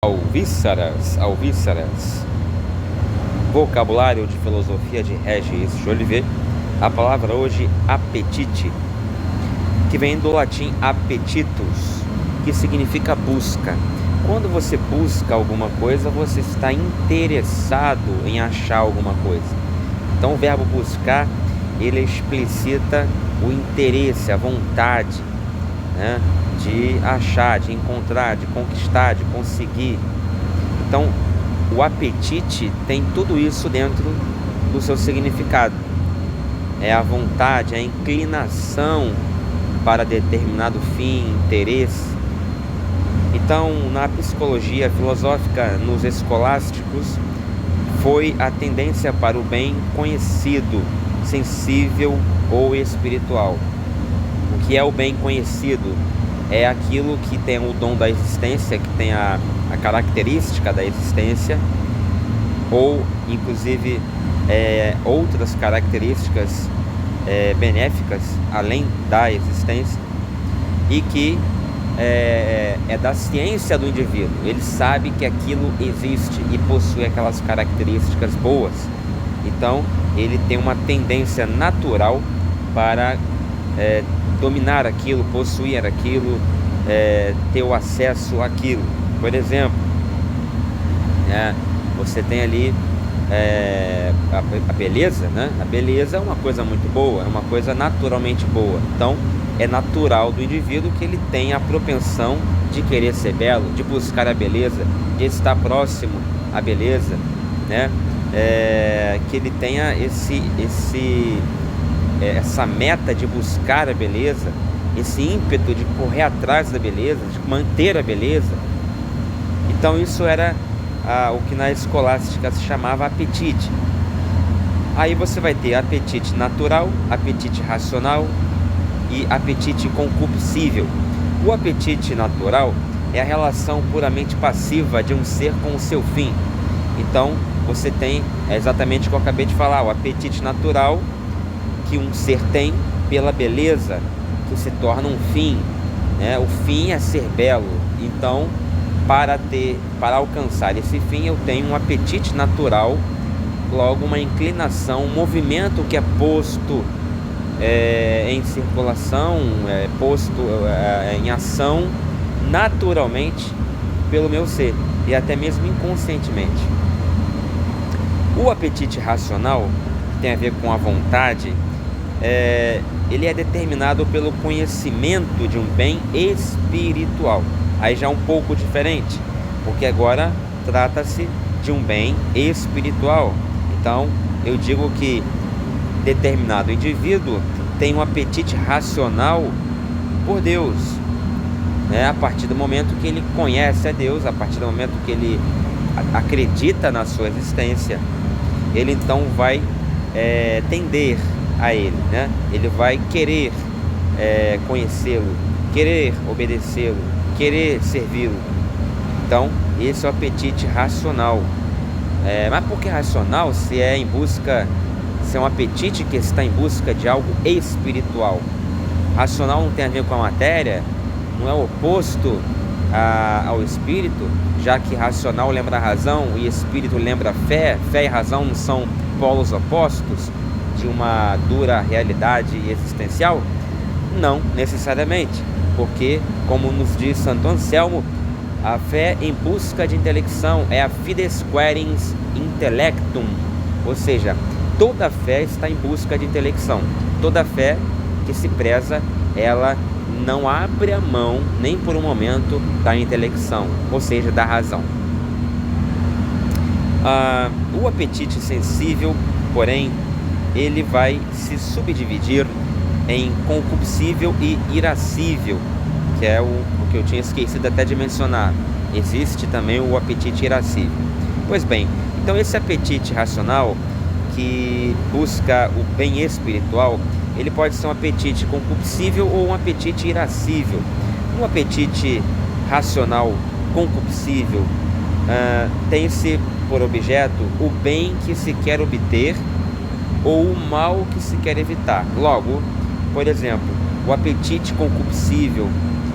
Alvíceras. Vocabulário de filosofia de Regis Jolivet. A palavra hoje, apetite, que vem do latim appetitus, que significa busca. Quando você busca alguma coisa, você está interessado em achar alguma coisa. Então o verbo buscar, ele explicita o interesse, a vontade, né, de achar, de encontrar, de conquistar, de conseguir. Então o apetite tem tudo isso dentro do seu significado. É a vontade, a inclinação para determinado fim, interesse. Então, na psicologia filosófica, nos escolásticos, foi a tendência para o bem conhecido, sensível ou espiritual. O que é o bem conhecido? É aquilo que tem o dom da existência, que tem a característica da existência, ou inclusive outras características benéficas além da existência, e que é da ciência do indivíduo. Ele sabe que aquilo existe e possui aquelas características boas. Então ele tem uma tendência natural para dominar aquilo, possuir aquilo, ter o acesso àquilo. Por exemplo, você tem ali a beleza, né? A beleza é uma coisa muito boa, é uma coisa naturalmente boa. Então é natural do indivíduo que ele tenha a propensão de querer ser belo, de buscar a beleza, de estar próximo à beleza, né? Que ele tenha essa meta de buscar a beleza, esse ímpeto de correr atrás da beleza, de manter a beleza. Então isso era o que na escolástica se chamava apetite. Aí você vai ter apetite natural, apetite racional e apetite concupiscível. O apetite natural é a relação puramente passiva de um ser com o seu fim. Então você tem exatamente o que eu acabei de falar, o apetite natural que um ser tem pela beleza, que se torna um fim, né? O fim é ser belo. Então para alcançar esse fim eu tenho um apetite natural, logo uma inclinação, um movimento que é posto em circulação, posto em ação naturalmente pelo meu ser e até mesmo inconscientemente. O apetite racional, que tem a ver com a vontade, ele é determinado pelo conhecimento de um bem espiritual. Aí já é um pouco diferente, porque agora trata-se de um bem espiritual. Então eu digo que determinado indivíduo tem um apetite racional por Deus, a partir do momento que ele conhece a Deus, a partir do momento que ele acredita na sua existência, ele então vai tender a ele, né? Ele vai querer conhecê-lo, querer obedecê-lo, querer servi-lo. Então esse é o apetite racional. Mas por que racional? Se é um apetite que está em busca de algo espiritual. Racional não tem a ver com a matéria, não é oposto ao espírito, já que racional lembra a razão e espírito lembra a fé. Fé e razão não são polos opostos de uma dura realidade existencial? Não necessariamente, porque, como nos diz Santo Anselmo, a fé em busca de intelecção é a fides querens intellectum, ou seja, toda fé está em busca de intelecção. Toda fé que se preza, ela não abre a mão nem por um momento da intelecção, ou seja, da razão. O apetite sensível, porém, ele vai se subdividir em concupiscível e irascível, que é o que eu tinha esquecido até de mencionar. Existe também o apetite irascível. Pois bem, então esse apetite racional que busca o bem espiritual, ele pode ser um apetite concupiscível ou um apetite irascível. Um apetite racional concupiscível tem-se por objeto o bem que se quer obter ou o mal que se quer evitar. Logo, por exemplo, o apetite concupiscível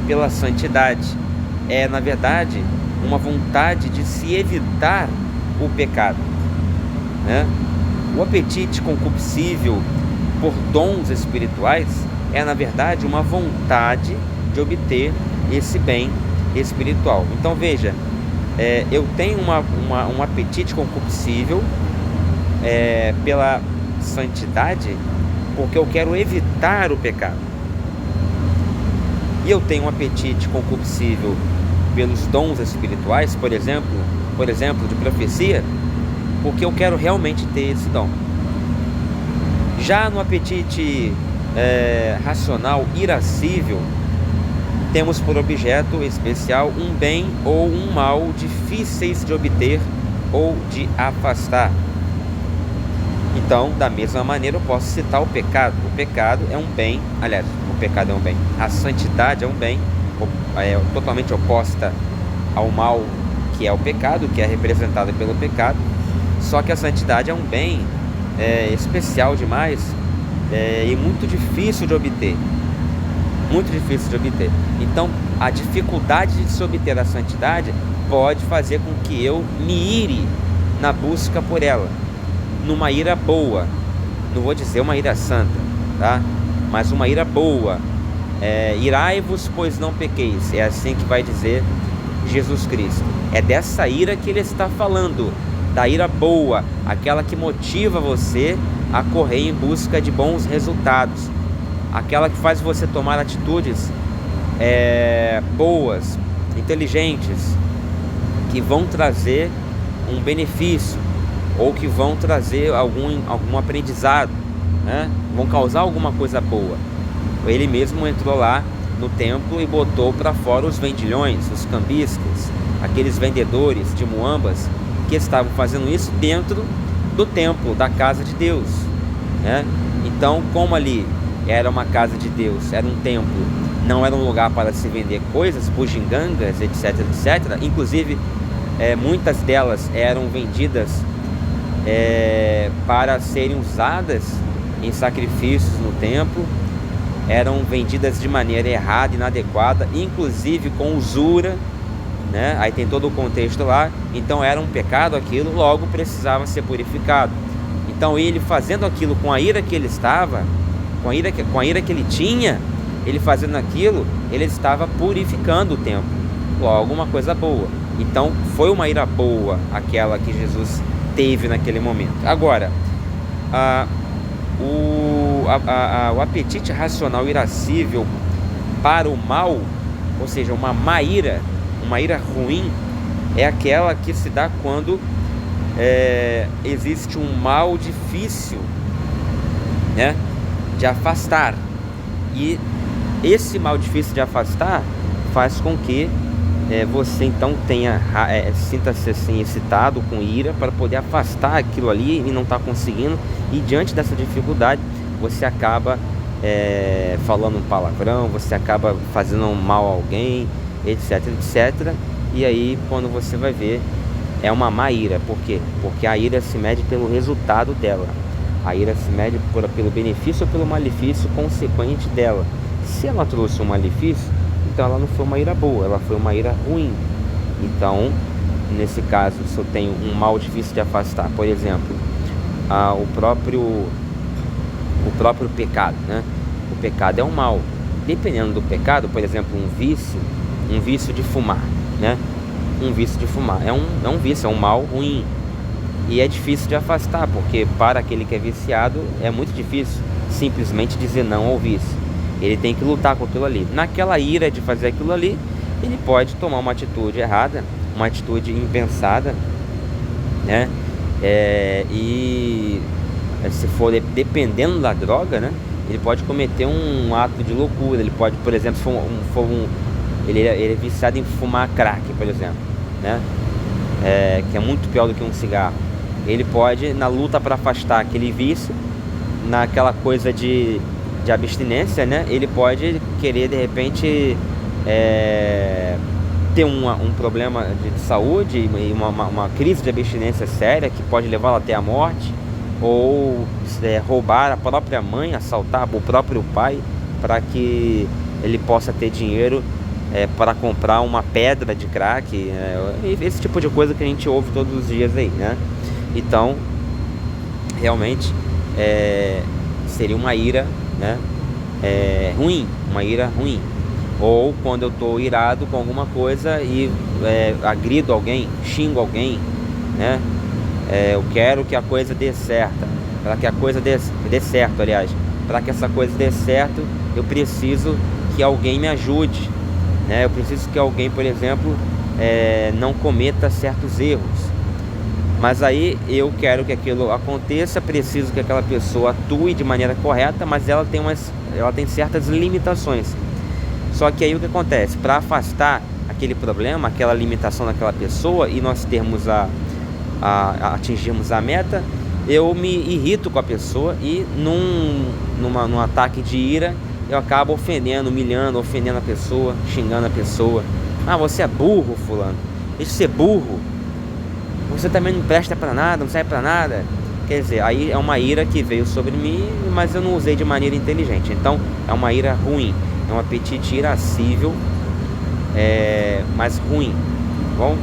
pela santidade é, na verdade, uma vontade de se evitar o pecado, né? O apetite concupiscível por dons espirituais é, na verdade, uma vontade de obter esse bem espiritual. Então veja, eu tenho um apetite concupiscível pela santidade, porque eu quero evitar o pecado. E eu tenho um apetite concupiscível pelos dons espirituais, por exemplo, de profecia, porque eu quero realmente ter esse dom. Já no apetite racional irascível, temos por objeto especial um bem ou um mal difíceis de obter ou de afastar. Então, da mesma maneira, eu posso citar o pecado. O pecado é um bem, aliás, o pecado é um bem. A santidade é um bem, totalmente oposta ao mal, que é o pecado, que é representado pelo pecado. Só que a santidade é um bem especial demais e muito difícil de obter. Muito difícil de obter. Então, a dificuldade de se obter a santidade pode fazer com que eu me ire na busca por ela, numa ira boa. Não vou dizer uma ira santa, tá? Mas uma ira boa. Irai-vos, pois não pequeis. É assim que vai dizer Jesus Cristo. É dessa ira que ele está falando, da ira boa, aquela que motiva você a correr em busca de bons resultados, aquela que faz você tomar atitudes boas, inteligentes, que vão trazer um benefício ou que vão trazer algum aprendizado, né? Vão causar alguma coisa boa. Ele mesmo entrou lá no templo e botou para fora os vendilhões, os cambistas, aqueles vendedores de muambas que estavam fazendo isso dentro do templo, da casa de Deus, né? Então, como ali era uma casa de Deus, era um templo, não era um lugar para se vender coisas, bugigangas, etc, etc. Inclusive, muitas delas eram vendidas para serem usadas em sacrifícios no templo, eram vendidas de maneira errada, inadequada, inclusive com usura, né? Aí tem todo o contexto lá. Então era um pecado aquilo, logo precisava ser purificado. Então ele fazendo aquilo com a ira que ele estava, com a ira que ele tinha, ele fazendo aquilo, ele estava purificando o templo, logo uma coisa boa. Então foi uma ira boa aquela que Jesus teve naquele momento. Agora, o apetite racional irascível para o mal, ou seja, uma má ira, uma ira ruim, é aquela que se dá quando existe um mal difícil, né, de afastar. E esse mal difícil de afastar faz com que você então sinta-se assim excitado, com ira, para poder afastar aquilo ali e não está conseguindo. E diante dessa dificuldade, você acaba falando um palavrão, você acaba fazendo um mal a alguém, etc, etc. E aí, quando você vai ver, é uma má ira. Por quê? Porque a ira se mede pelo resultado dela. A ira se mede pelo benefício ou pelo malefício consequente dela. Se ela trouxe um malefício, então ela não foi uma ira boa, ela foi uma ira ruim. Então, nesse caso, se eu tenho um mal difícil de afastar, por exemplo, o próprio pecado, né? O pecado é um mal. Dependendo do pecado, por exemplo, um vício de fumar, né? Um vício de fumar é um vício, é um mal ruim. E é difícil de afastar, porque para aquele que é viciado é muito difícil simplesmente dizer não ao vício. Ele tem que lutar com aquilo ali. Naquela ira de fazer aquilo ali, ele pode tomar uma atitude errada, uma atitude impensada, né? E se for dependendo da droga, né, ele pode cometer um ato de loucura. Ele pode, por exemplo, ele é viciado em fumar crack, por exemplo, né? Que é muito pior do que um cigarro. Ele pode, na luta para afastar aquele vício, naquela coisa de abstinência, né, ele pode querer de repente ter um problema de saúde e uma crise de abstinência séria que pode levá-lo até a morte, ou roubar a própria mãe, assaltar o próprio pai, para que ele possa ter dinheiro para comprar uma pedra de crack, esse tipo de coisa que a gente ouve todos os dias aí, né? Então, realmente, seria uma ira, né? Ruim, uma ira ruim. Ou quando eu estou irado com alguma coisa e agrido alguém, xingo alguém, né? Eu quero que a coisa dê certo, para que a coisa dê certo, aliás, para que essa coisa dê certo, eu preciso que alguém me ajude, né? Eu preciso que alguém, por exemplo, não cometa certos erros. Mas aí eu quero que aquilo aconteça, preciso que aquela pessoa atue de maneira correta, mas ela tem certas limitações. Só que aí o que acontece? Para afastar aquele problema, aquela limitação daquela pessoa e nós termos atingirmos a meta, eu me irrito com a pessoa e num ataque de ira eu acabo ofendendo, humilhando, ofendendo a pessoa, xingando a pessoa. Ah, você é burro, fulano. Deixa de ser burro. Você também não presta pra nada, não serve pra nada. Quer dizer, aí é uma ira que veio sobre mim, mas eu não usei de maneira inteligente. Então é uma ira ruim, é um apetite irascível, mas ruim, tá bom?